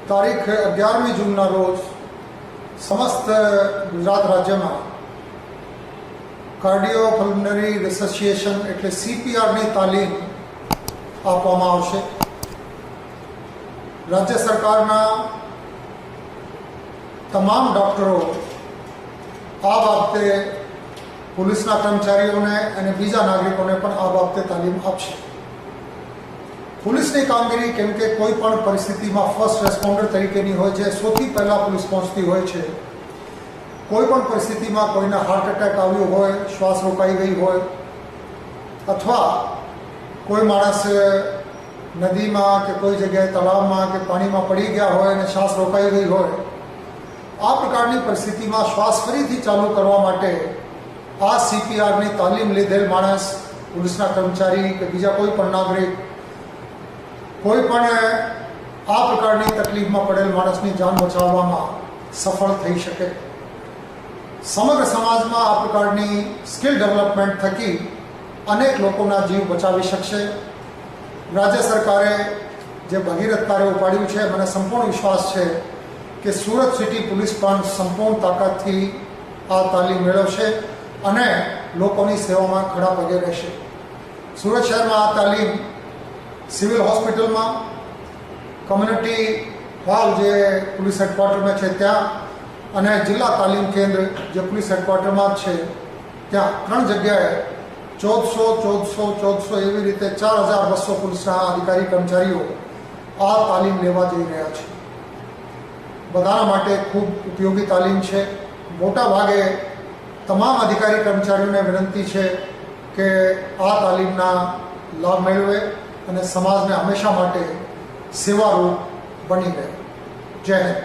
તારીખ 11મી જૂનના રોજ સમસ્ત ગુજરાત રાજ્યમાં કાર્ડિયોપલ્મનરી રિસર્સિએશન એટલે CPRની તાલીમ આપવામાં આવશે. રાજ્ય સરકારના તમામ ડૉક્ટરો આ બાબતે પોલીસના કર્મચારીઓને અને બીજા નાગરિકોને પણ આ બાબતે તાલીમ આપશે. પોલીસની કામગીરી કેમ કે કોઈ પણ પરિસ્થિતિમાં ફર્સ્ટ રેસ્પોન્ડર તરીકેની હોય છે, સૌથી પહેલાં પોલીસ પહોંચતી હોય છે. કોઈ પણ પરિસ્થિતિમાં કોઈને હાર્ટ એટેક આવ્યો હોય, શ્વાસ રોકાઈ ગઈ હોય, અથવા કોઈ માણસ નદીમાં કે કોઈ જગ્યાએ તળાવમાં કે પાણીમાં પડી ગયા હોય અને શ્વાસ રોકાઈ ગઈ હોય, આ પ્રકારની પરિસ્થિતિમાં શ્વાસ ફરીથી ચાલુ કરવા માટે આ CPRની તાલીમ લીધેલ માણસ, પોલીસના કર્મચારી કે બીજા કોઈ પણ નાગરિક કોઈ પણ આ પ્રકારની તકલીફમાં પડેલ માણસની જાન બચાવવામાં સફળ થઈ શકે. સમગ્ર સમાજમાં આ પ્રકારની સ્કિલ ડેવલપમેન્ટ થકી અનેક લોકોના જીવ બચાવી શકશે. રાજ્ય સરકારે જે ભગીરથ કાર્ય ઉપાડ્યું છે, મને સંપૂર્ણ વિશ્વાસ છે કે સુરત સિટી પોલીસ પણ સંપૂર્ણ તાકાતથી આ તાલીમ મેળવશે અને લોકોની સેવામાં ખડા પગે રહેશે. સુરત શહેરમાં આ તાલીમ સિવિલ હોસ્પિટલમાં, કમ્યુનિટી હોલ જે પોલીસ હેડક્વાર્ટરમાં છે ત્યાં, અને જિલ્લા તાલીમ કેન્દ્ર જે પોલીસ હેડક્વાર્ટરમાં જ છે ત્યાં 3 જગ્યાએ 1400 એવી રીતે 4200 પોલીસના અધિકારી કર્મચારીઓ આ તાલીમ લેવા જઈ રહ્યા છે. બધાના માટે ખૂબ ઉપયોગી તાલીમ છે. મોટા ભાગે તમામ અધિકારી કર્મચારીઓને વિનંતી છે કે આ તાલીમના લાભ મેળવે અને સમાજને હંમેશા માટે સેવારૂપ બની રહે. જય હિન્દ.